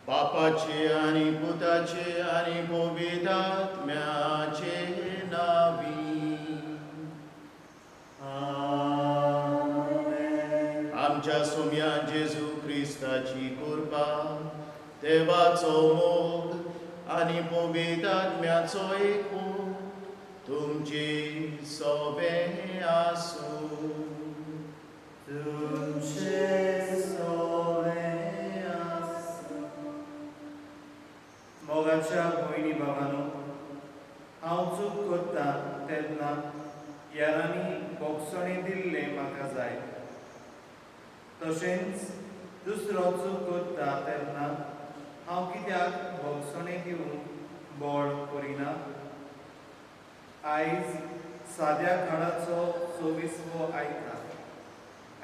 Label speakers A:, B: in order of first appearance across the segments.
A: बापाचे आणि पुताचे आणि पवित्रात्म्याचे नावी.
B: आमेन.
A: आमच्या सोम्या जेजू ख्रिस्ताची कृपा, देवाचो मोग आणि पवित्रात्म्याचो एकू तुमची सोबे आसूं.
B: तुमचे सोबे आसूं. मोगाच्या भयणी भावांनो, हांव चूक करता तेन्ना यारांनी बोगसणे दिल्ले म्हाका जाय. तशेंच दुसरो चूक करता तेन्ना हांव कित्याक बोगसणे दिवंक बोड करिना? आयज साद्या खाणाचो 26वो आयतार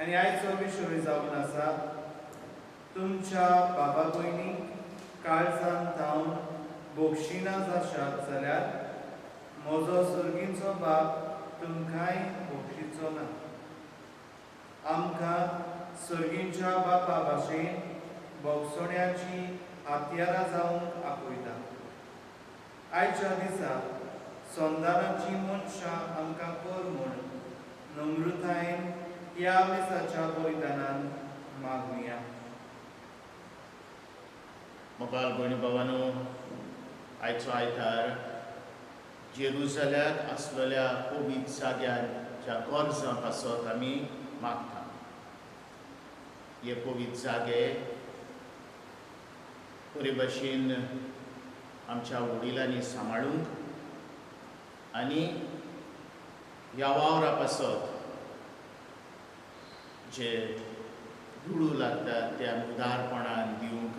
B: आनी आयचो विशय जावन आसा तुमच्या बाबा भयणीक काळजांत धांवन बोगशिना जाशात जाल्यार म्हजो सुर्गीचो बाप तुमकांय बोगशिचो ना. आमकां सुर्गीच्या बापा भाशेन बोगसण्याची हातयारां जावंक आपयता. आयच्या दिसा संदानाची मनशां आमकां कर म्हूण नम्रतायेन ह्या मिसाच्या बलिदानान मागुया.
A: मोगाल भयणी भावांनो, आयचो आयतार जेरुसलेमांत आसलेल्या पवित्र जाग्याच्या गरजां पासत आमी मागता. हे पवित्र जागे बरे भाशेन आमच्या वडिलांनी सांबाळूंक आनी ह्या वावरा पासत जे दुडू लागतात त्या उदारपणान दिवंक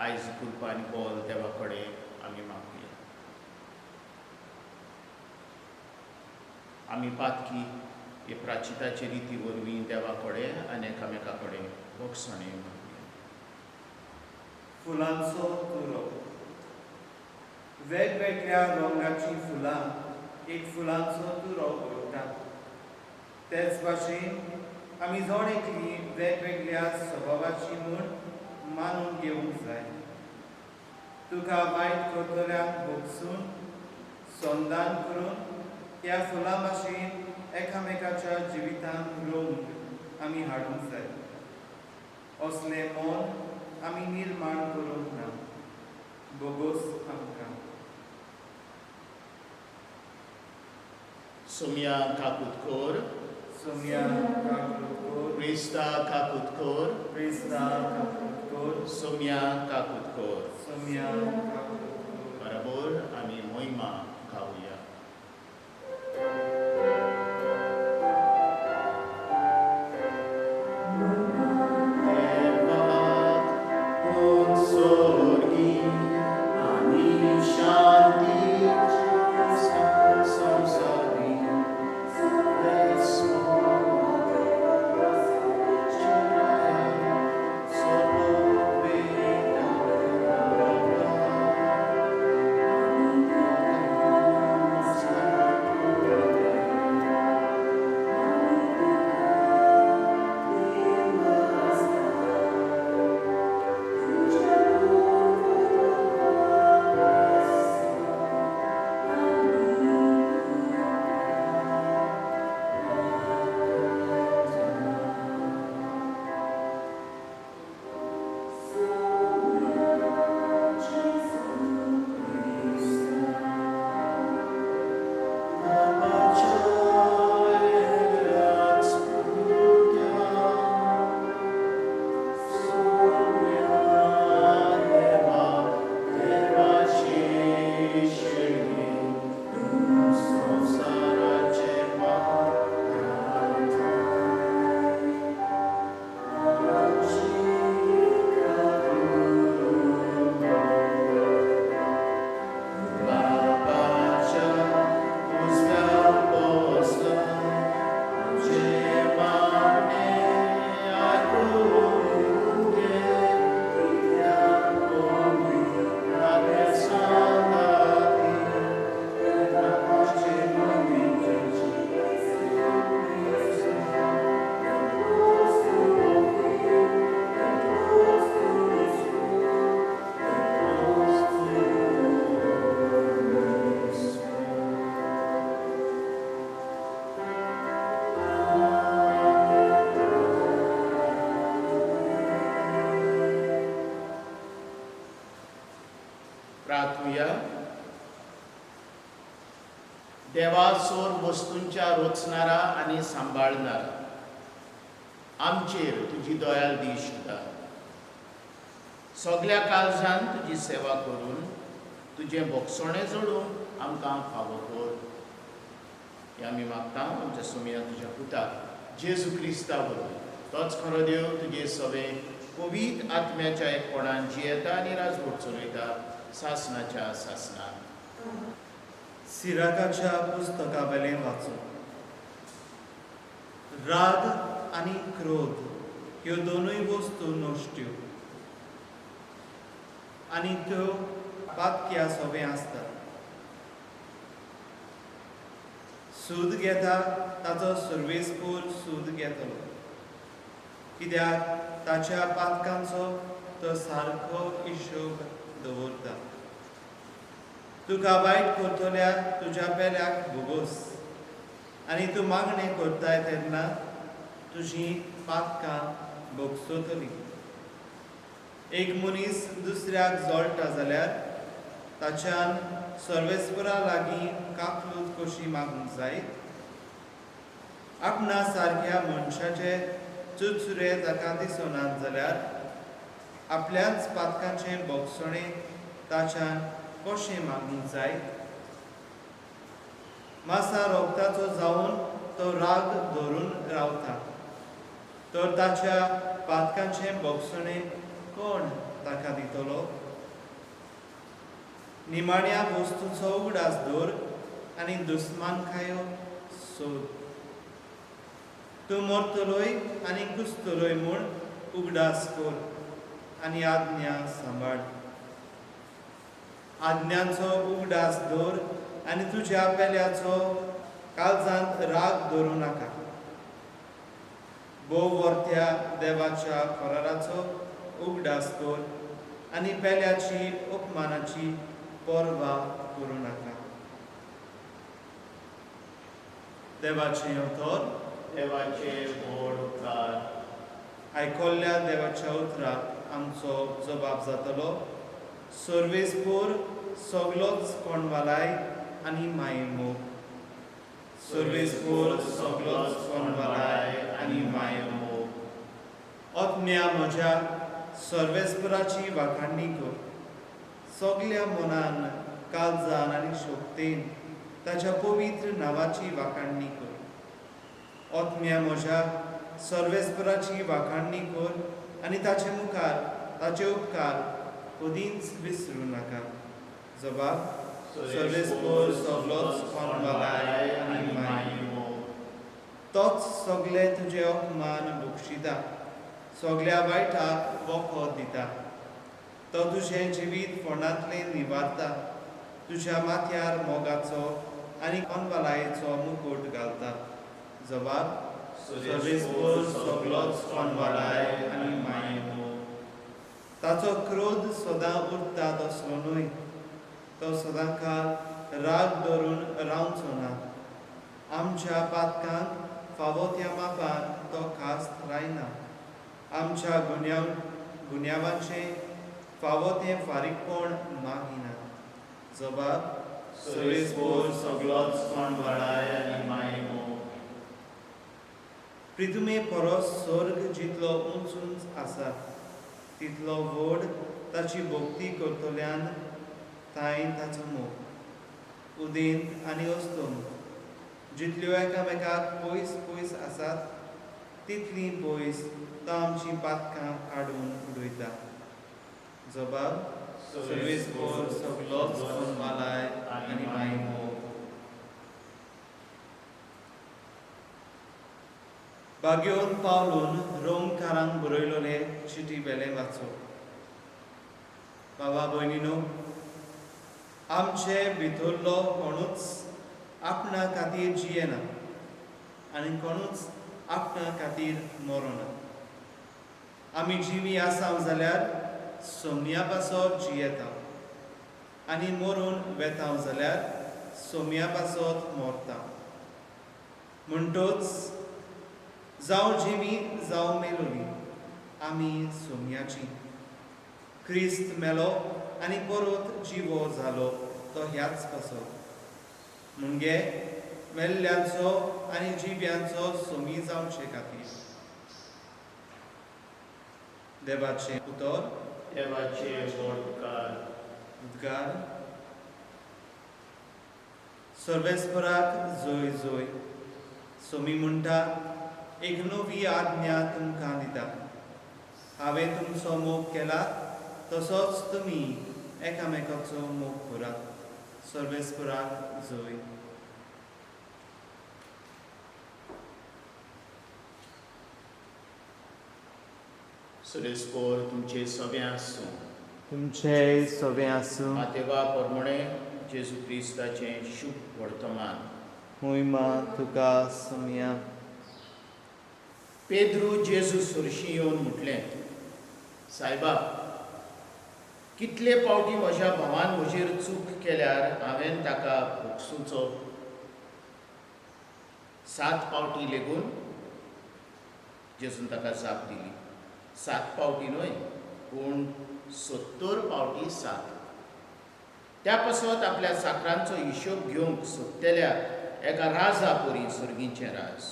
A: आयज कृपा आनी बोल देवा कडेन आमी मागुया. आमी पातकी हे प्राचिताचे रिती वरवीं देवा कडेन आनी एकामेका कडेन बोगसणे मागुया.
B: फुलांचो तुरो. वेगवेगळ्या रंगाची फुलां एक फुलांचो तुरो करतात. तेच भाशेन आमी जण एकली वेगवेगळ्या स्वभावाची म्हूण मानून घेवंक जाय. तुका वायट करतल्यांक बोगसून संदान करून ह्या फुलां भाशेन एकामेकाच्या जिवितांत रोवंक आमी हाडूंक जाय. असलें मन आमी निर्माण करूंक ना. बोगोस आमकां.
A: सोम्या काकुतकोर,
B: सोम्या काकुतकोर,
A: क्रिस्ता काकुतकोर,
B: क्रिस्ता काकुतकोर,
A: सोम्या काकुतकोर.
B: सोम्या काकुतकोर.
A: बरोबर आमी मोहिमा गावया. मागुया. देवा सोर वस्तूंच्या रोचणारा आनी सांबाळणारा, आमचेर तुजी दयाल दिश उदा. सगळ्या काळजान तुजी सेवा करून तुजें भोगसणें जोडून आमकां फावो कर. हें आमी मागता आमच्या सुमिया तुज्या पुताक जेजू क्रिस्ता बरोबर. तोच खरो देव तुजे सवे पवित्र आत्म्याच्या एकपणान जियेता आनी राजवट चलयता सासणाच्या सासणान.
B: सिराकाच्या पुस्तका वेलें वाचून. राग आनी क्रोध ह्यो दोनूय वस्तू नश्ट्यो आनी त्यो पातक्या सवे आसतात. सूद घेता ताचो सर्वेस्पूर सूद घेतलो, कित्याक ताच्या पातकांचो तो सारको हिशोब दवरता. तुका वायट करतल्यार तुज्या पेल्याक भोगोस, आनी तूं मागणें करताय तेन्ना तुजीं पातकां भोगसतलीं. एक मनीस दुसऱ्याक जोडटा जाल्यार ताच्यान सर्वेस्परा लागीं काकलूत कशी मागूंक जाय. आपणा सारक्या मनशाचे चुचुरे ताका दिसनात जाल्यार आपल्याच पातकांचें भोगसणें ताच्यान कशें मागूंक जाय. मासा रोगताचो जावन तो राग धरून रावता, तर ताच्या पातकांचें भोगसणें कोण ताका दितलो. निमाण्या वस्तूचो उगडास दवर आनी दुस्मानखायो सोद. तूं मरतलोय आनी कुसतलोय म्हूण उगडास कर आनी आज्ञा सांबाळ. आज्ञांचो उगडास दवर आनी तुज्या पेल्याचो काळजांत राग धरूं नाका. भोववर्त्या देवाच्या कराराचो उगडास कर आनी पेल्याची अपमानाची पर्वा करूं नाका. देवाचें उतर.
A: देवाचे व्हड उपकार.
B: आयकोल्ल्या देवाच्या उतराक आमचो जबाब जातलो. सर्वेस्पोर सगलोच कोणवालाय आनी मायेमोग. सर्वेस्पोर सगलोच कोणवालाय आनी मायेमोग. ओतम्या म्हज्या सर्वेस्पराची वाखाणणी कर. सगल्या मनान, काळजान आनी शोकतेन ताच्या पवित्र नांवाची वाखाणणी कर. ओतम्या म्हज्या सर्वेस्पराची वाखाणणी कर आनी ताचे मुखार ताचे उपकार कधीच विसरूं नाका. जबाब. सर्वेस्पोर सगलोच कोणवालाय आनी मायेमोग. तोच सगळे तुजे अपमान बक्षिता, सगल्या वायटाक वखद दिता. तो तुजें जिवीत फोंडांतलें निवारता, तुज्या माथ्यार मोगाचो आनी कोणवालायेचो मुकुट घालता. जबाब. सर्वेस्पोर सगलोच कोणवालाय आनी मायेमोग. ताचो क्रोध सदां उरता तसलो न्हय. तो सदां काळ राग धरून रावचो ना. आमच्या पातकांक फावो त्या मापान तो कास्त रायना. आमच्या गुन्यांवांचें फावो तें फारीकपण मागिना. जबाब. सर्वेस्पोर सगलोच कोणवालाय आनी मायेमोग. पृथ्वे परस स्वर्ग जितलो उंच उंच आसा तितलो व्हड ताची भोक्ती करतल्यान थंय ताचो मोग. उदेंत आनी अस्तंत जितल्यो एकामेकाक पयस पयस आसात तितलीं पयस तो आमचीं पातकां काडून उडयता. जबाब. सर्वेस्पोर सगलोच कोणवालाय आनी मायेमोग. बागेवन पावलून रोमकारांक बरयलोले चिटी वेलें वाचो. बाबा भयणीनो, आमचे भितरलो कोणूच आपणा खातीर जियेना आनी कोणूच आपणा खातीर मरोना. आमी जिवी आसाव जाल्यार सोमया पासत जियेता आनी मरून वेताव जाल्यार सोमया पासत मरता. म्हणटूच जावं जिवी जावं मेलोली आमी सोमयाची. क्रिस्त मेलो आनी परत जिवो जालो तो ह्याच कसो म्हणजे मेल्ल्यांचो आनी जिव्यांचो सोमी जावचे खातीर. देवाचें उतर.
A: देवाचे बोडकार.
B: उद्गार. सर्वेस्पराक जय जय. सोमी म्हणटा, एक नवी आज्ञा तुमकां दिता. हांवें तुमचो मोग केला तसोच तुमी एकामेकाचो मोग करात. सर्वेस्पराक जय.
A: सुरेस्पोर तुमचे सगळे आसूं.
B: तुमचे सगळे आसूं.
A: मातेवा परमणे जेजू क्रिस्ताचें शुभ वर्तमान.
B: मोहिमा तुका सोमिया.
A: पेद्रू जेजू सुरशी येवन म्हटलें, सायबा, कितले फावटी म्हज्या भावान म्हजेर चूक केल्यार हांवें ताका भोगसूचो? 7 फावटी लेगून? जेजून ताका जाप दिली. 7 फावटी न्हय, पूण 70 फावटी 7. त्या पासत आपल्या चाकरांचो हिशोब घेवंक सोदतेल्या एका राजा परी सर्गीचें राज.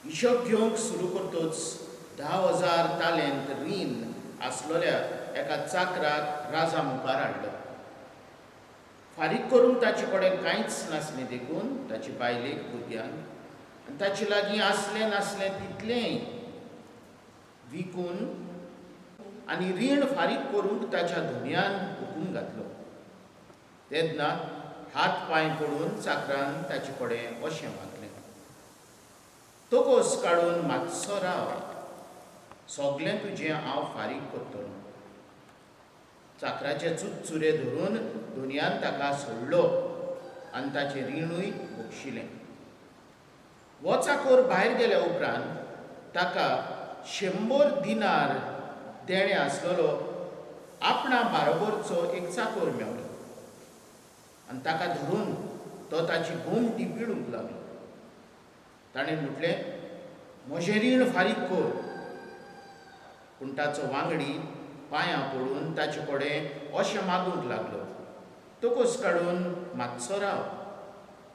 A: हिशोब घेवंक सुरू करतोच 10,000 तालेंत रीण आसलोल्या एका चाकराक राजा मुखार हाडलो. फारीक करूंक ताचे कडेन कांयच नासलें देखून ताची बायलेक भुरग्यांक आनी ताचे लागीं आसलें नासलें तितलेंय विकून आनी रीण फारीक करूंक ताच्या धुनयान हुकूम घातलो. तेन्ना हात पांय पडून चाकरान ताचे कडेन अशें मागलें, तोकोस काडून मातसो राव, सगलें तुजें हांव फारीक करतलों. चाकराचे चुचुरे धरून धुनयान ताका सोडलो आनी ताचें रीणूय भोगशिलें. हो चाकोर भायर गेल्या उपरांत ताका 100 दिनार देणे आसलेलो आपणा बारोबरचो एक चाकोर मेवलो आनी ताका धरून तो ताची घुमटी पिडूंक लागलो. ताणें म्हटलें, म्हजें रीण फारीक कर. पूण ताचो वांगडी पांयां पडून ताचे कडेन अशें मागूंक लागलो, तोकोस काडून मातसो राव,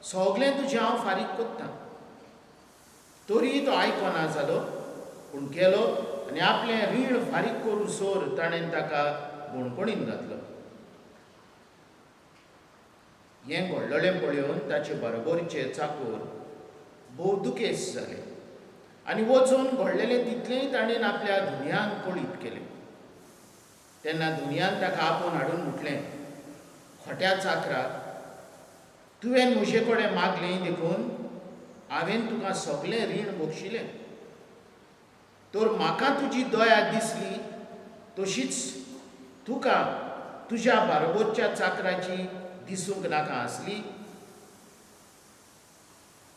A: सगलें तुजें हांव फारीक करतां. तरी तो आयकना जालो, पूण गेलो आनी आपलें रीण फारीक करूं सोर ताणें ताका बोणकोणीन घातलो. हें घडलोलें पळोवन ताचे बरोबरचे चाकोर भोव दुखेस्त जाले आनी वचून घडलेलें तितलेंय ताणें आपल्या धुनयान कळीत केलें. तेन्ना धुनयान ताका आपोवन हाडून म्हटलें, खोट्या चाकराक, तुवें म्हजे कडेन मागलें देखून हांवें तुका सगलें रीण भोगशिलें. तर म्हाका तुजी दया दिसली तशीच तुका तुज्या बारोबरच्या चाकराची दिसूंक नाका आसली.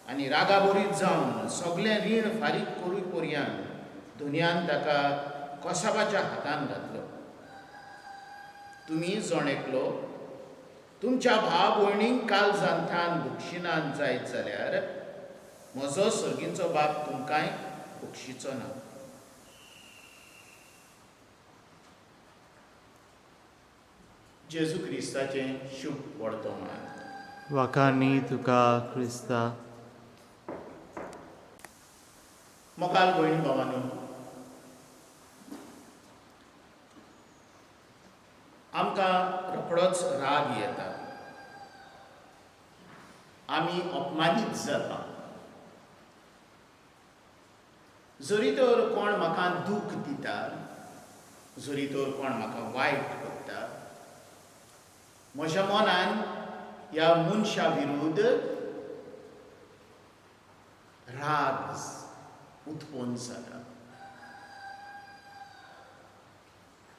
A: आनी रागाबोरीत जावन सगलें रीण फारीक करूं पर्यान धुनयान ताका कोसाबाच्या हातान घातलो. तुमी जण एकलो तुमच्या भाव भयणींक काळजांतान भोगशिनान जायत जाल्यार म्हजो सर्गीचो बाप तुमकांय भोगशिचो ना. जेजू क्रिस्ताचें शुभ वर्तमान.
B: वाखाणी तुका क्रिस्ता.
A: मोगाल भयणी भावांनो, आमकां रोखडोच राग येता. आमी अपमानीत जाता. जरी तर कोण म्हाका दूख दिता, जरी तर कोण म्हाका वायट करता, म्हज्या मनान ह्या मनशा विरुद्ध राग उत्पन्न जाता.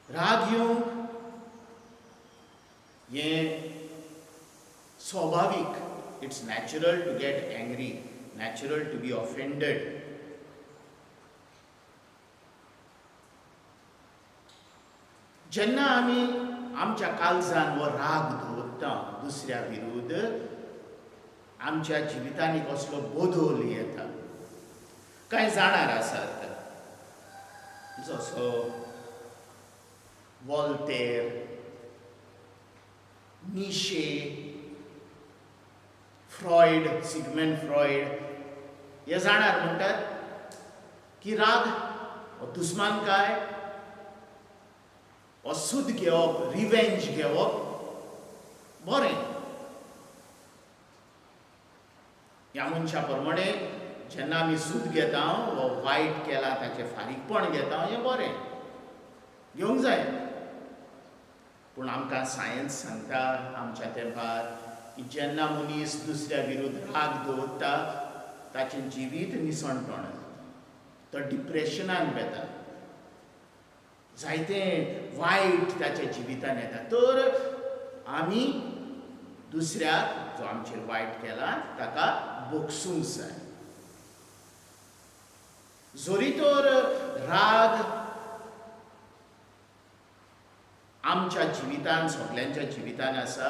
A: राग येवंक हें स्वाभावीक. It's natural to get angry, natural to be offended. जेन्ना आमी आमच्या काळजान हो राग दवरता दुसऱ्या विरुद्ध, आमच्या जिवितांनी कसलो बदल येता. कांय जाणार आसात जसो वॉल्तेर, नीशे, फ्रॉइड, सिगमेंट फ्रॉइड हे जाणार म्हणटात की राग हो दुस्मानकाय, हो सूद घेवप, रिवेंज घेवप बरें. ह्या मनशा प्रमाणे जेन्ना आमी सूद घेता वो वायट केला ताचें फारीकपण घेता हें बरें, घेवंक जाय. पूण आमकां सायन्स सांगता आमच्या तेंपार की जेन्ना मनीस दुसऱ्या विरुद्ध राग दवरता ताचें जिवीत निसणटोण तो डिप्रेशनान वेता, जायतें वायट ताच्या जिवितान येता. तर आमी दुसऱ्याक जो आमचेर वायट केला ताका बोगसूंक जाय. जोरी तर राग आमच्या जिवितान, सगळ्यांच्या जिवितान आसा,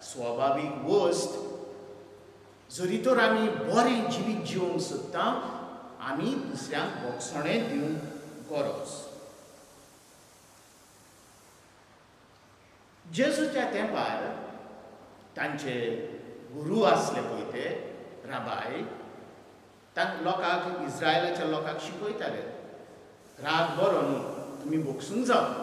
A: स्वाभावीक वस्त, जरी तर आमी बरें जिवीत जिवंक सोदता, आमी दुसऱ्यांक बोगसणें दिवंक गरज. जेजूच्या तेंपार तांचे गुरू आसले पळय ते राबाय, तांक लोकांक, इस्रायलाच्या लोकांक शिकयताले राग बरो न्हू, तुमी बोगसूंक जावं.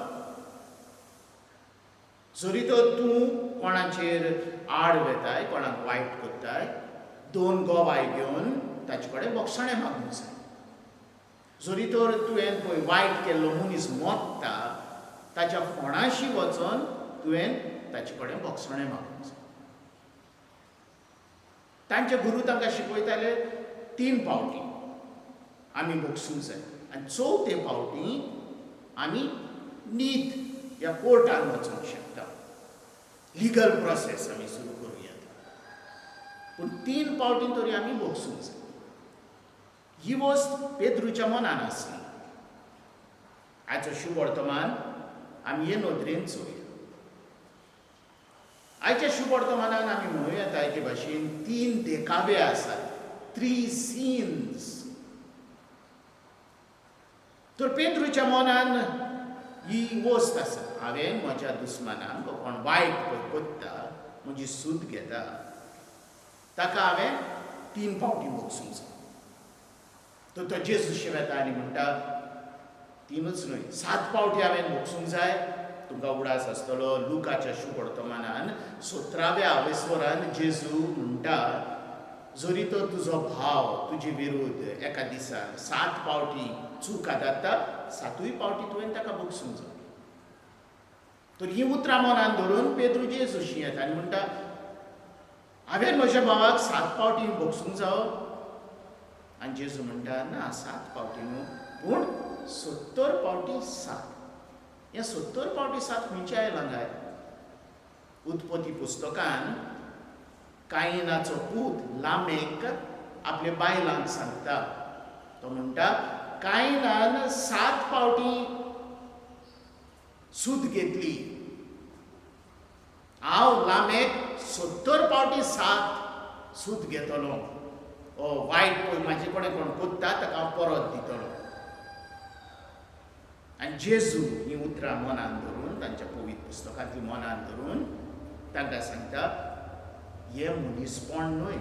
A: जरी तर तूं कोणाचेर आड वेताय, कोणाक वायट कोत्ताय, 2 गोवाय घेवन ताचे कडेन बोगसणें मागूंक जाय. जरी तर तुवें पळय वायट केल्लो मनीस मोडटा, ताच्या फोंडाशी वचोन तुवें ताचे कडेन बोगसणें मागूंक जाय. तांचे गुरू तांकां शिकयताले 3 फावटी आमी बोगसूंक जाय आनी 4थे फावटी आमी नीत ह्या कोर्टान वचूंक शकता, लिगल प्रोसेस आमी सुरू करूं येता. पूण 3 फावटी तरी आमी बोगसूंक जाय. ही वस्त पेद्रूच्या मनान आसली. आयचो शुभ वर्तमान आमी हे नदरेन चोवया. आयच्या शुभ वर्तमानान आमी म्हणूं येता एके भाशेन 3 देखावे आसात, 3 सीन्स. तर पेद्रूच्या मनान ही वस्त आसा, हांवें म्हज्या दुस्मानाक, कोण वायट पळय कोत्ता, म्हजी सूद घेता, ताका हांवें 3 फावटी बोगसूंक जाय. तर तो जेजूशी वेता आनी म्हणटा 3च न्हय, 7 फावटी हांवें बोगसूंक जाय. तुमकां उडास आसतलो लुकाच्या शुभ वर्तमानान 17व्या आवेस्वरान जेजू म्हणटा, जरी तर तुजो भाव तुजे विरुद्ध एका दिसान 7 फावटी चूक आदाता, 7य फावटी तुवें ताका बोगसूंक जाय. तर ही उतरां मनान धरून पेद्रू जेजूशी येता आनी म्हणटा, हांवें म्हज्या भावाक 7 फावटी बोगसूंक जावो. आनी जेजू म्हणटा, ना 7 फावटी न्हू, पूण 70 फावटी 7. हे 70 फावटी 7 खंयचे आयलां काय? उत्पत्ती पुस्तकान कायनाचो पूत लामेक आपल्या बायलांक सांगता. तो म्हणटा, कायनान 7 फावटी सूद घेतली, हांव लामेक 70 फावटी 7 सूद घेतलो. वायट पळय म्हाजे कडेन कोण कोत्ता ताका हांव परत दितलो. आनी जेजू ही उतरां मनान धरून, तांच्या पवित्र पुस्तकांतली मनान धरून तांकां सांगता, हे मनीसपण न्हय.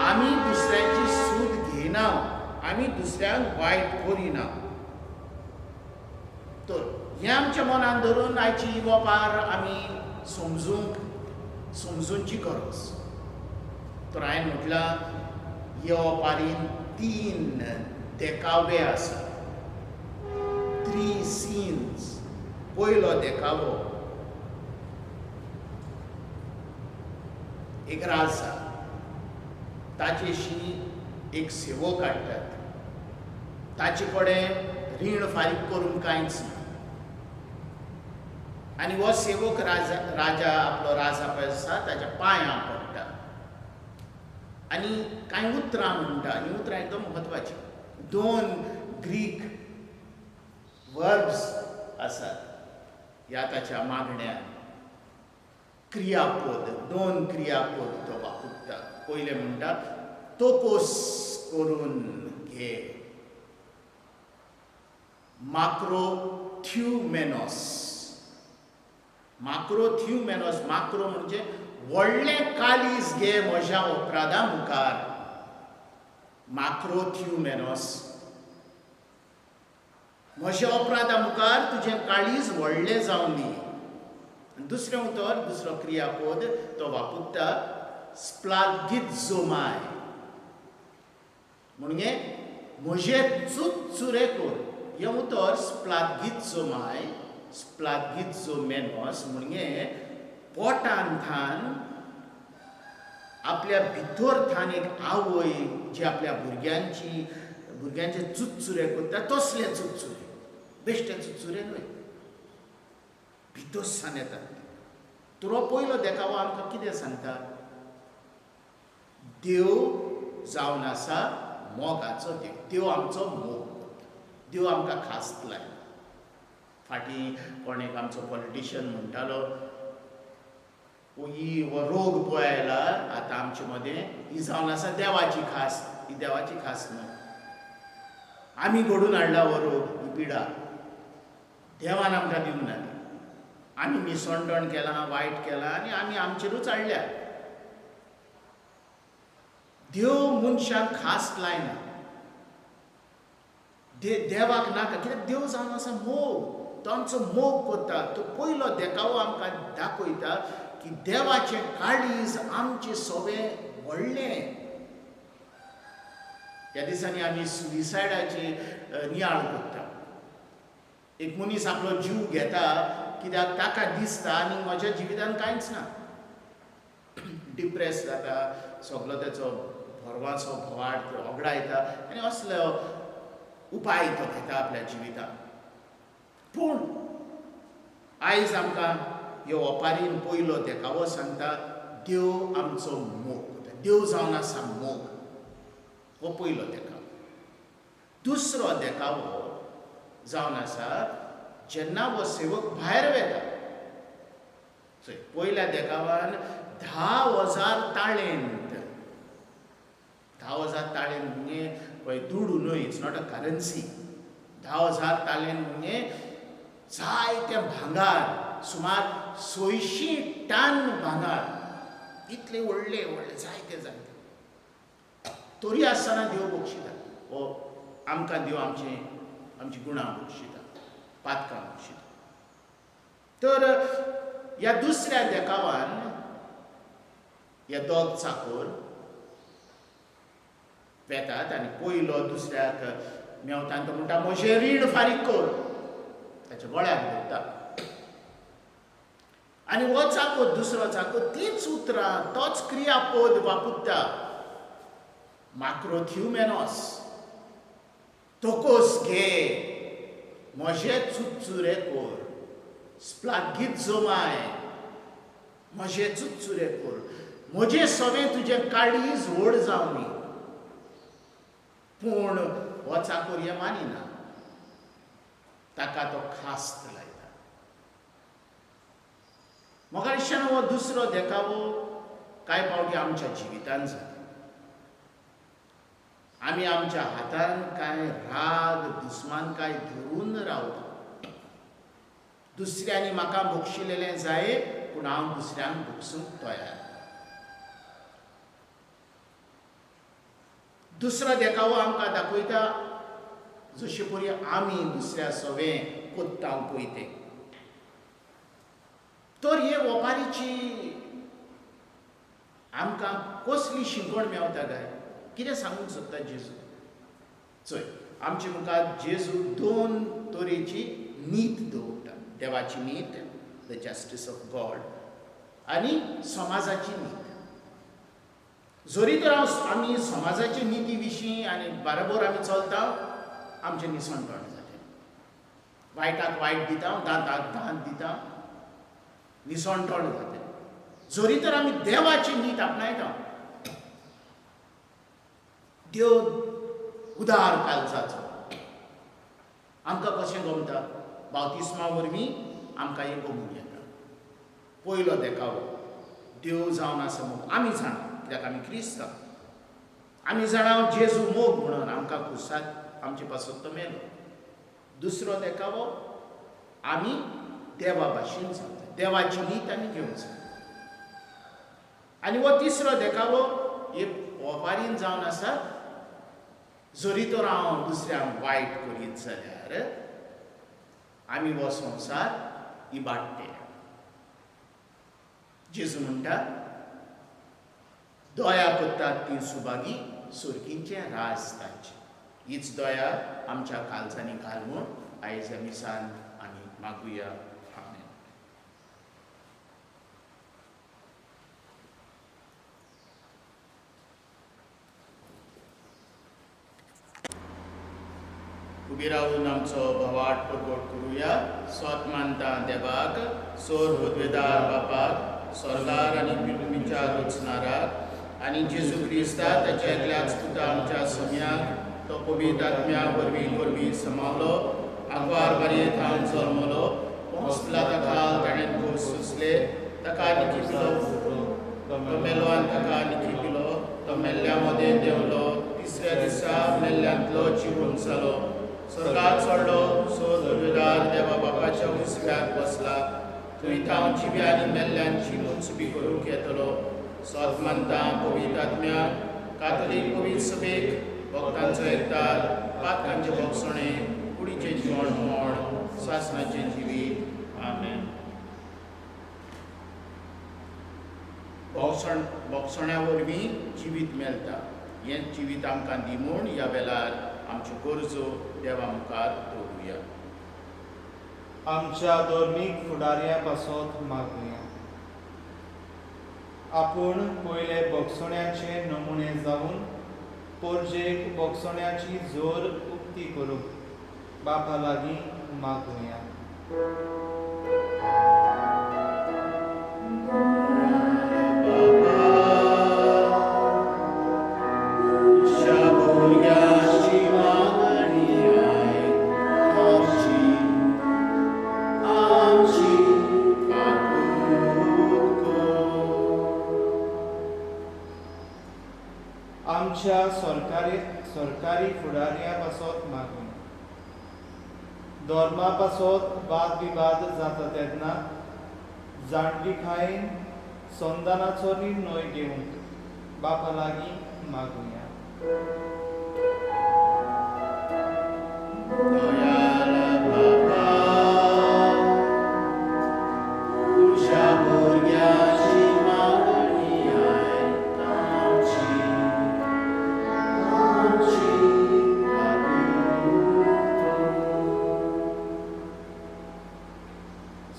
A: आमी दुसऱ्याची सूद घेयना, आमी दुसऱ्यांक वायट करिना. तर हें आमच्या मनान धरून आयची वपार आमी समजूंची गरज. तर हांवें म्हटलां, ह्या वपारीन 3 देखावे आसा, 3 सीन्स. पयलो देखावो, एक राजा, ताचेशी एक सेवक हाडटात, ताचे कडेन रीण फारीक करून कांयच ना. आनी हो सेवक राजा आपलो राजा पळय आसा ताच्या पांयां पडटा आनी कांय उतरां म्हणटा. ही उतरां एकदम म्हत्वाची. 2 ग्रीक वर्ब्स आसात ह्या ताच्या मागण्यान. क्रियापद, 2 क्रियापद तो वापरता. पयलें म्हणटा, तोकोस करून घे. माक्रो थ्युमेनॉस. माक्रोथ्युमेनॉस. माक्रो म्हणजे व्हडलें कालीज घे म्हज्या अपराधा मुखार. माक्रोथ्युमेनॉस. म्हज्या अपराधा मुखार तुजें काळीज व्हडलें जावन दी. दुसरें उतर, दुसरो क्रियापद तो वापरता स्प्लागिझोमाय. म्हणजे म्हजें चुरचुरे कोर. हें उतर स्प्लागिझोमाय, स्प्लागिझोमेनॉस म्हणजे पोटान थान आपल्या भितर थान एक आवय जी आपल्या भुरग्यांचे चुरचुरे करता तसले चुरचुरे. बेश्टे चुरचुरे न्हय, भितर सावन येतात. तुरो पयलो देखावो आमकां कितें सांगता? देव जावन आसा मोगाचो देव. देव आमचो मोग. देव आमकां खास्तलाय. फाटीं कोण एक आमचो पॉलिटिशियन म्हणटालो, ही हो रोग पळय आयला आतां आमचे मदें, ही जावन आसा देवाची खास. ही देवाची खास न्हय. आमी घडून हाडला हो रोग, ही पिडा. देवान आमकां दिवंक ना. आमी निसणटण केलां, वायट केलां आनी आमी आमचेरूच हाडल्या. देव मनशाक खास लायना. देवाक नाका. कित्याक देव जावन आसा मोग. तो आमचो मोग करता. तो पयलो देखावो आमकां दाखयता की देवाचें काळीज आमचें सगळें व्हडलें. ह्या दिसांनी आमी सुइसायडाची नियाळ करता. एक मनीस आपलो जीव घेता कित्याक ताका दिसता आनी म्हज्या जिवितान कांयच ना. डिप्रेस जाता, सगलो तेचो भरवासो भोवाड ओगडायता आनी असलो उपाय तो घेता आपल्या जिवितान. पूण आयज आमकां ह्यो ओपारीन पयलो देखावो सांगता देव आमचो मोग. देव जावन आसा मोग. हो पयलो देखावो. दुसरो देखावो जावन आसा जेन्ना हो सेवक भायर वेता. पयल्या देखावान 10,000 ताळेंत. 10,000 ताळेंत म्हणजे पळय दुडू न्हय. It's not a currency. 10,000 ताळेंत म्हणजे जायते भांगार. सुमार 600 टन भांगार. इतले व्हडले व्हडले जायते जायते. तरी आसतना देव बक्षिता. हो आमकां देव आमची गुणां बक्षिता, पातकां बक्षिता. तर ह्या दुसऱ्या देखावान हे दोग चाकर वेतात आनी पयलो दुसऱ्याक मेवता आनी तो म्हणटा म्हजें रीण फारीक कर. ताच्या गळ्याक धरता. आनी हो चाकर, दुसरो चाकर तीच उतरां, तोच क्रियापद वापरता. माक्रोथ्युमेनॉस. तोकोस घे, म्हजें चुरचुरे कोर. स्प्लागिझोमाय. म्हजें चुरचुरे कोर. म्हजें सगळें तुजें काळीज व्हड जावं दी. पूण हो चाकर हें मानिना. ताका तो खास्त लायता. म्हाका दिसना हो दुसरो देखावो कांय फावटी आमच्या जिवितांत जाता. आमी आमच्या हातान कांय राग, दुस्मानकाय धरून रावता. दुसऱ्यांनी म्हाका बक्षिलेलें जाय पूण हांव दुसऱ्यांक बक्षूंक तयार. दुसरो देखावो आमकां दाखयता जशे परी आमी दुसऱ्या सगळें कोत्ता पळय तें. तर हे ओपारीची आमकां कसली शिकवण मेवता काय? कितें सांगूंक सोदता जेजू? चोय, आमचे मुखार जेजू 2 तरेची नीत दवरता. देवाची नीत, द जस्टीस ऑफ गॉड, आनी समाजाची नीत. जरी तर आमी समाजाचे निती विशीं आनी बरोबर आमी चलता, आमचें निसणटण जालें. वायटाक वायट दिता, दांताक दांत दिता, निसणटण जालें. जरी तर आमी देवाची नीत आपणायता, देव उदार कालचाचो आमकां कशें गमता? बावतिस्मा वरवीं आमकां हें गमून येता. पयलो देखावो देव जावन आसा मोग. आमी जाणा, कित्याक आमी क्रिस्तांव. आमी जाणा जेजू मोग म्हणून आमकां खुसाक आमचे पासत तो मेलो. दुसरो देखावो आमी देवा भाशेन जाता, देवाची रीत आमी घेवंक जाय. आनी हो तिसरो देखावो एक ओपारीन जावन आसा. जरी तर हांव दुसऱ्यांक वायट करीत जाल्यार आमी हो संवसार इबाडटे. जेजू म्हणटा, दया करतात ती सुबागी सुरकींचें राज तांचें. हीच दया आमच्या काळजांनी घालून आयज ह्या मिसान आमी मागुया. आमेन. उबी रावून आमचो भवाट प्रगट करुया. स्वत मानता देवाक, सोर बुधवेदार बापाक, स्वर्गार आनी पृथ्वीच्या रचणाराक, आनी जेजू क्रिस्ता ताच्या एकल्याच पुता आमच्या सम्याक, तो पवित्र आत्म्या वरवीं समावलो, आंकवार बारयेंत हांव जल्मलो, पोंसला ताका ताणें खूब सुसले, ताका निखी पिलो, तो मेलो आनी ताका निखी पिलो, तो मेल्ल्या मदें देंवलो, तिसऱ्या दिसा मेल्ल्यांतलो जिवून जालो, स्वर्गात चडलो, सोर बुधवेदार देवा बापाच्या उजव्याक बसला, थंय हांव जिव्या आनी मेल्ल्यांची मुंचबी करूंक येतलो. स्वत मानता पवित्र आत्म्या, कातोलीक पवित्र सभेक, भक्तांचो एकतार, पातकांचे भोगसणें, कुडीचें जेवण मोड, सासणाचें जिवीत. आमेन. भोगसण्या वरवीं जिवीत मेळटा. हें जिवीत आमकां दी म्हूण ह्या वेळार आमच्यो गरजो देवा मुखार दवरुया.
B: आमच्या धर्मीक फुडाऱ्या पासत मागुया. आपूण पयले भोगसण्याचे नमुने जावन पोरजेक भोगसण्याची जोर उक्ती करूंक बापा लागीं मागुया. आमच्या सरकारी फुडाऱ्या पासत मागून धर्मा पासत वाद विवाद जाता तेन्ना जाणविकायेन संधानाचो निर्णय घेवंक बापा लागीं मागुया.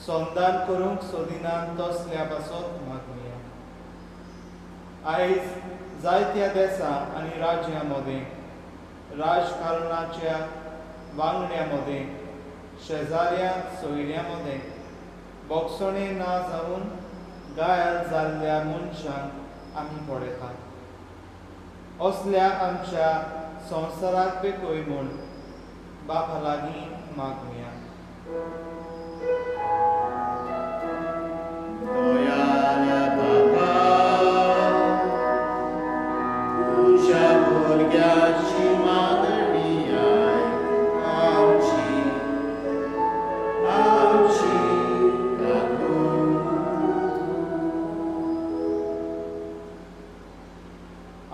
B: संधान करूंक सोदिनान तसल्या पासत मागुया. आयज जायत्या देशां आनी राज्यां मदें राजकारणाच्या वांगड्यां मदें शेजाऱ्या सोयऱ्यां मदें भोगसणें ना जावन घायल जाल्ल्या मनशांक आमी पळयतात. असल्या आमच्या संवसाराक बेकोय म्हूण बापा लागीं मागुया.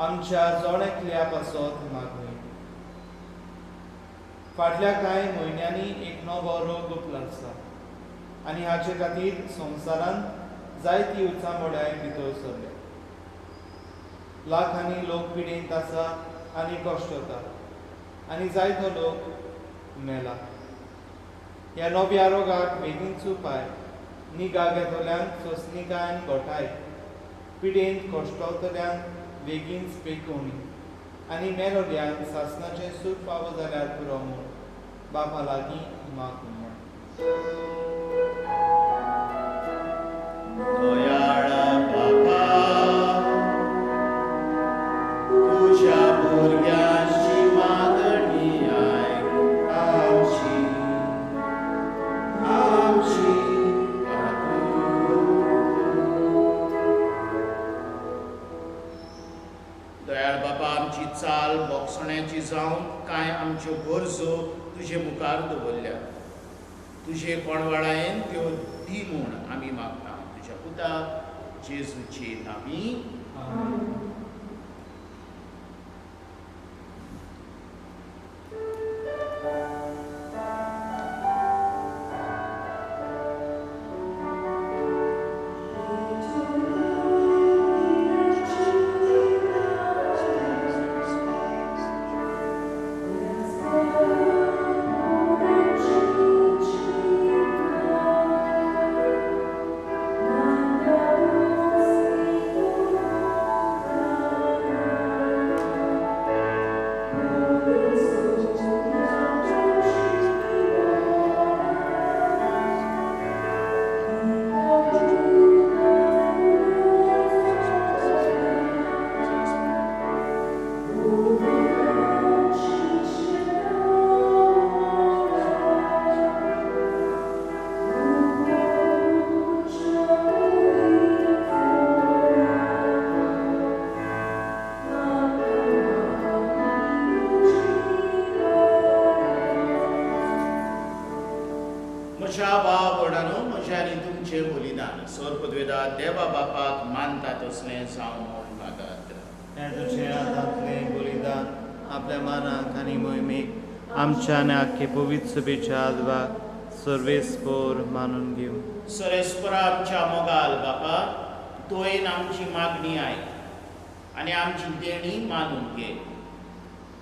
B: आमच्या जोणेकल्या पासत मागुया. फाटल्या कांय म्हयन्यांनी एक नवो रोग उपलासा आनी हाचे खातीर संवसारांत जायती उचामोडाय भितर सरल्या. लाखांनी लोक पिडेंत आसा आनी कश्टता आनी जायतो लोक मेला. ह्या नव्या रोगाक बेगीनच उपाय निगा घेतल्यांक सोंसणीकाय आनी घोटाय, पिडेंत कश्टवतल्यांक बेगीन पेकोवणी आनी मेलोल्यांक सासणाचें सूख फावो जाल्यार पुरो म्हूण बापा लागीं मागुया.
A: तुझ्या भुरग्याची मागणी आयक आमची दयाळ बाबा, आमची चाल भोगसण्याची जावन कांय आमच्यो गरजो तुजे मुखार दवरल्या. तुझे कोणवाडायेन त्यो दी म्हूण आमी मागता तुज्या पुता जेजूचे नांवी. म्हज्या भाव भयणांनो, म्हजें आनी तुमचें बलिदान सोर पदवेदार देवा बापाक मानता तसलें जावं म्हूण मागात.
B: हें तुजें हातांतलें बलिदान आपल्या मानाक आनी मोहिमेक आमच्या आनी आख्खे पवित्र सभेच्या आदवाक सर्वेस्पोर मानून घेवं.
A: सरेस्परा आमच्या मोगाल बापा, तुवें आमची मागणी आयक आनी आमची देणी मानून घे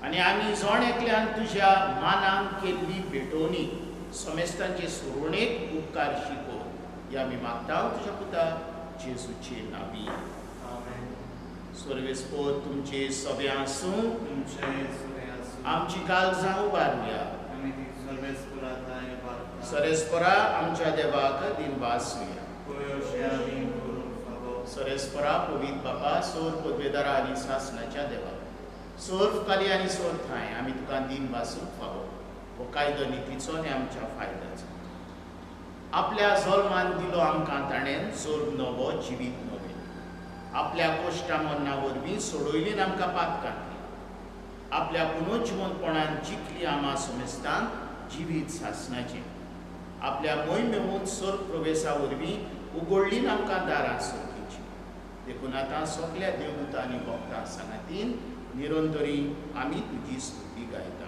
A: आनी आमी जोण एकल्यान तुज्या मानाक केल्ली भेटोवणी समेस्तांचे सुरवणेक उपकार शिको या आमी मागता तुज्या पुता जेजूचे नांवी. सर्वेस्पोर तुमचे सभे आसूं, आमची काळजां उबारुया. सरेस्परा आमच्या देवाक दिनवासुया. सरेस्परा पवित्र बापा, सोर पदवेदारा आनी सासणाच्या देवा, सोर खाली आनी सोर थाय आमी तुका दिनवासूंक फावो हो कायदो नितीचो आनी आमच्या फायद्याचो. आपल्या जल्मान दिलो आमकां ताणें सोर नवो जिवीत नवे. आपल्या कोश्टा मन्ना वरवीं सोडयलीन आमकां पातकांतली. आपल्या पुनोजिवंतपणान जिखली आमा समेस्तान जिवीत सासणाचें. आपल्या मोहिमेहून सोर प्रवेशा वरवीं उगडलीन आमकां दारां सोडकीची. देखून आतां सगल्या देवदूतां आनी भक्तां सांगातीन निरंतरी आमी तुजी स्तुती गायता.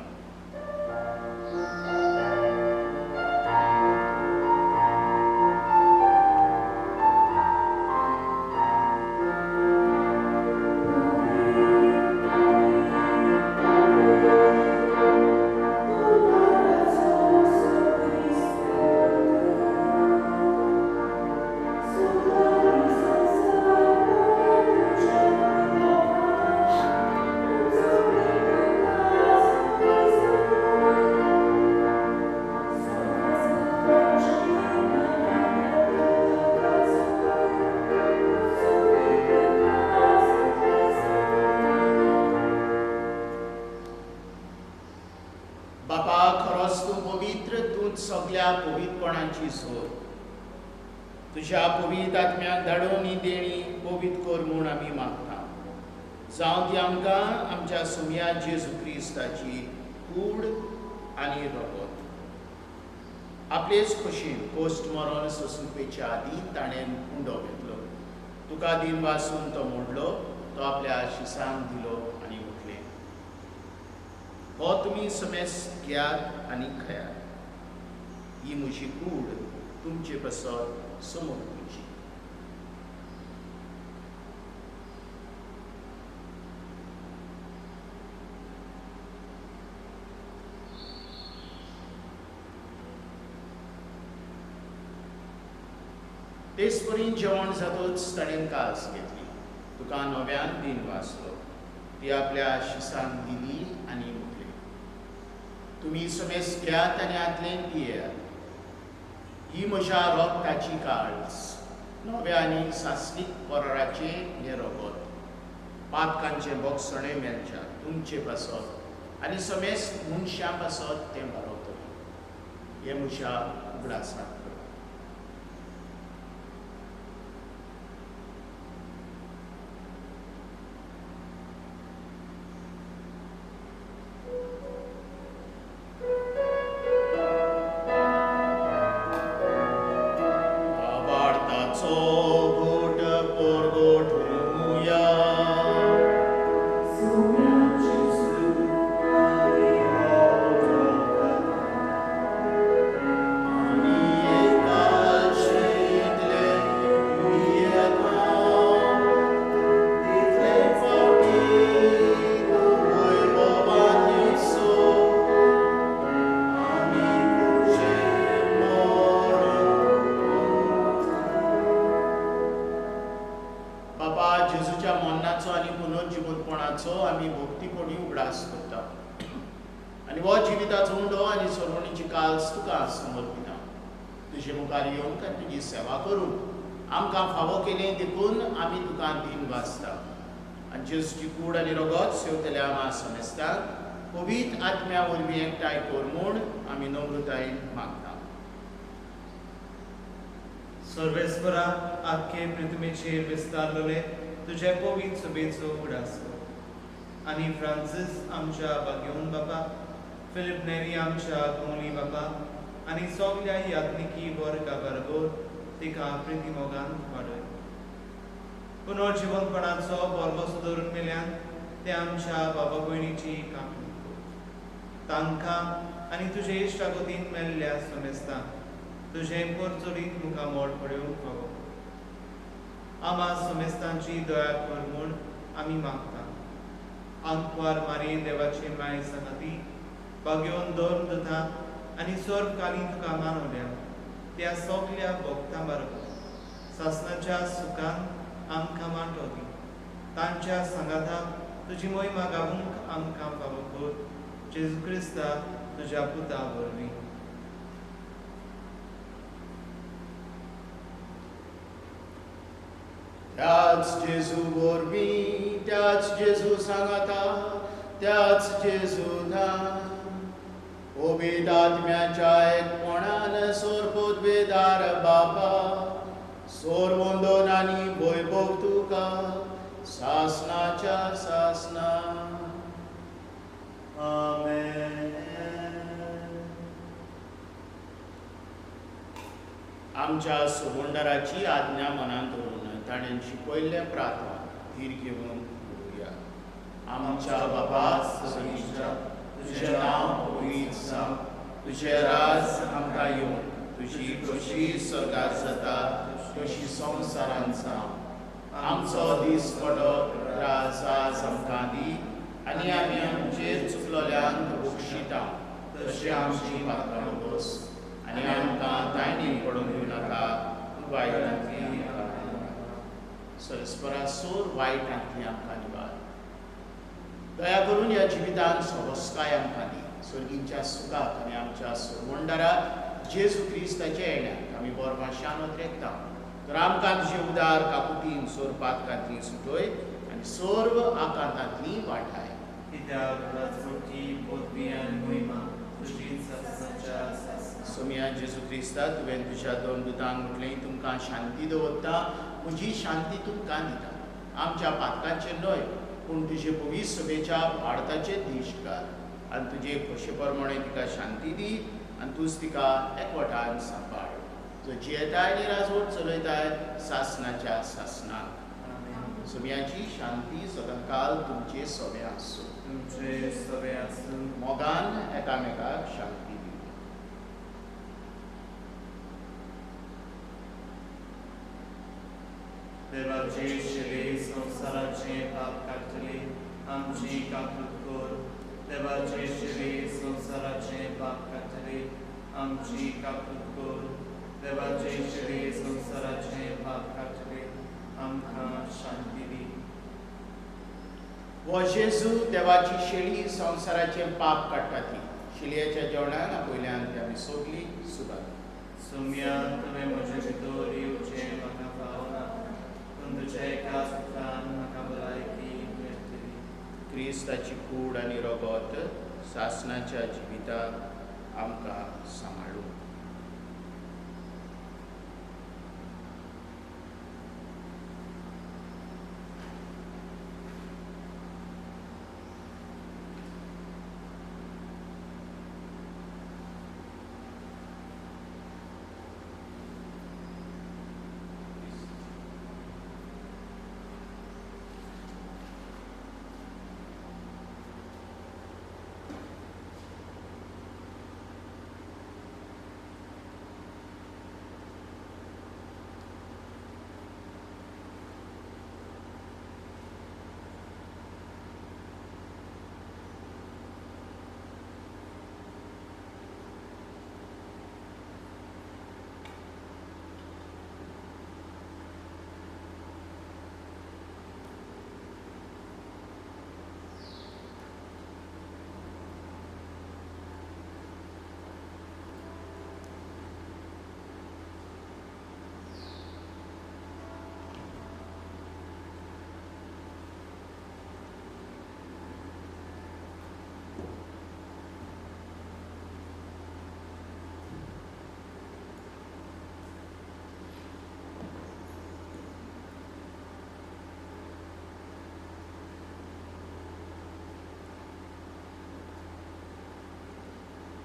A: बापा, खरोच तूं पवित्र, तूंच सगल्या पवित्रपणाची सोर. तुज्या पवित्र आत्म्याक धाडून ही देणी पवित्र कर म्हूण आमी मागता. जावं ती आमकां आमच्या सुमया जेजू क्रिस्ताची कूड आनी रगत. आपलेच खोशेन कोस्ट मरण सोंसुपेच्या आदीं ताणें कुंडो घेतलो. तुका दिन वासून तो मोडलो, तो आपल्या शिसांक दिलो आनी उठले. हो तुमी समेस घेयात आनी खयात. ही म्हजी कूड तुमचे बसत समोर तुमची. तेच परीन जेवण जातोच ताणें कास घेतली. तुका नव्यान दिन वाचलो. ती आपल्या शिसांक दिली आनी उठली. तुमी समेस घेयात आनी आदलें पियेयात. ही म्हज्या रोगताची काळज, नव्या आनी सासणीक कराराचें हें रगत. पातकांचें बोगसणें मेलच्या तुमचे पासत आनी समेस मनशां पासत तें बारोवतलें. हें म्हज्या उगडासाक. वास करता आनी हो जिविताचो उंडो आनी सोडवणीची काल्स तुका समर्पिता. तुजे मुखार येवंक आनी तुजी सेवा करूंक आमकां फावो केलें देखून आमी तुका दिन वाचता. आनी जेजूची कूड आनी रगत सेवतल्या आमा समेस्ताक पवित्र आत्म्या वरवीं एकठांय कर म्हूण आमी नम्रतायेन मागता.
B: सर्वेस्परा आख्खे पृथ्वीचेर विस्तारलेले तुजे पवित्र सभेचो उडास कर. आनी फ्रांसीस आमच्या बागेवन बापा, फिलिप नेरी आमच्या गोंली बापा आनी सगल्या यात्निकी वर्गा बरोबर तिका प्रिती मोगान वाडय. पुनर्जीवनपणाचो बोरगो सुदरून मेल्यान ते आमच्या बाबा भयणीची कामणी कर. तांकां आनी तुजे इश्टागतीन मेल्ल्या समेस्तांक तुजें परचोरीत मुखार मोड पडूंक फावो. आमा समेस्तांची दया कर म्हूण आमी मागता. आंकवार मारी देवाची माय संगती बागेवन दोन दुतां आनी सर्वकालीन तुका मानवल्या त्या सगल्या भक्तां बरोबर सासणाच्या सुखान आमकां वांटो दी. तांच्या सांगाताक तुजी मोहिमा गावूंक आमकां फावो कर. जेजू क्रिस्ता तुज्या पुता वरवीं.
A: त्याच जेजू वरवीं, त्याच जेजू सांगाता, त्याच जेजू धाम पवित्र आत्म्याच्या एकपणान सोरपोतवेदार बापा सोरवंदन आनी वैभव तुका सासणाच्या सासना. आमेन. आमच्या सुबंडराची आज्ञा मनांत धरून ताणें शिकयल्लें प्रार्थना धीर घेवन करुया. आमच्या बाबा सगळींच्या तुजें नांव पवित्र जावं, तुजें राज आमकां येवं, तुजी कशी स्वर्गांत जाता तशी संवसारांत जावं. आमचो दीस पडत राज आज आमकां दी आनी आमी आमचेर चुकलोल्यांक बक्षिता तशें आमची पातकां बस आनी आमकां तायणी पडूंक दिवं नाका वायटांतली सरस्परा सोर वायटांतली आमकां निवार. दया करून ह्या जिवितांत सोबस्काय आमकां दी. सर्गींच्या सुखाक आनी आमच्या सोरवंडाराक जेजू क्रिस्ताच्या येण्याक आमी बोरमाशान वत्रेकता. तर आमकां तुजे उदार काकुटीन सोर पातकांतली सुटय आनी सोर्व आकांतांतली वाटाय.
B: कित्याक राजवटी पदवी आनी मोहिमा तुजीच सासणाच्या सासना.
A: सोम्या जेजू क्रिस्ता तुवें तुज्या दोन दुतांक म्हटलें तुमकां शांती दवरता, म्हजी शांती तुमकां दिता. आमच्या पातकांचेर न्हय पूण तुजे पवित्र सभेच्या भारताचेर दिश्ट घाल आनी तुजे खोशे प्रमाणे तिका शांती दी आनी तूंच तिका एकवटान सांबाळ. जो जियेताय आनी राजवट चलयताय सासणाच्या सासनाक. सोम्याची शांती सदांकाल तुमचे सोबे आसूं.
B: तुमचे सोबे आसूं.
A: मोगान एकामेकाक शांती दी.
B: देवाचे शिले संवसाराचे पाप काडटले आमची काकूट कर. देवाचे शिले संवसाराचे पाप काडटले आमची काकूट कर. देवाचे शिले संवसाराचे पाप काडटले आमकां शांती दी.
A: हो जेजू देवाची शेळी संवसाराचे पाप काडटा ती. शिलयेच्या जेवणाक आपयल्यान ती आमी सोगली सुदार.
B: सोम्या तुवें म्हजे भितर येवचें म्हाका फावना पूण तुज्या एका सुखान म्हाका भलायकी मेळटली.
A: क्रिस्ताची कूड आनी रगत सासणाच्या जिविताक आमकां सांबाळूं.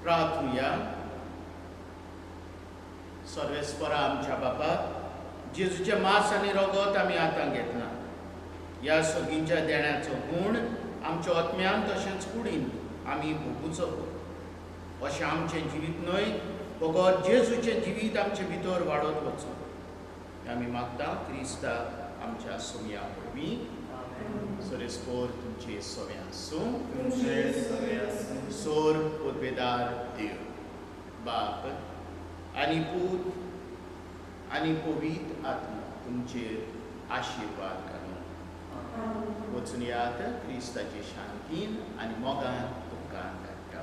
A: प्रार्थुया. सर्वेस्परा आमच्या बापा, जेजूचे मांस आनी रगत आमी आतां घेतला. ह्या सगळींच्या देण्याचो गूण आमच्या आत्म्यान तशेंच कुडीन आमी भोगूचो. अशें आमचें जिवीत न्हय, फकत जेजूचें जिवीत आमचे भितर वाडत वचो. आमी मागता क्रिस्ता आमच्या सोम्या वरवीं. सरेस्पोर तुमचे सोवे आसूं. सोर उर्बेदार देव, बाप आनी पूत आनी पवित्र आत्मा तुमचेर आशिर्वाद करूं. वचून यात क्रिस्ताचे शांतीन आनी मोगान तुमकां धाडटा.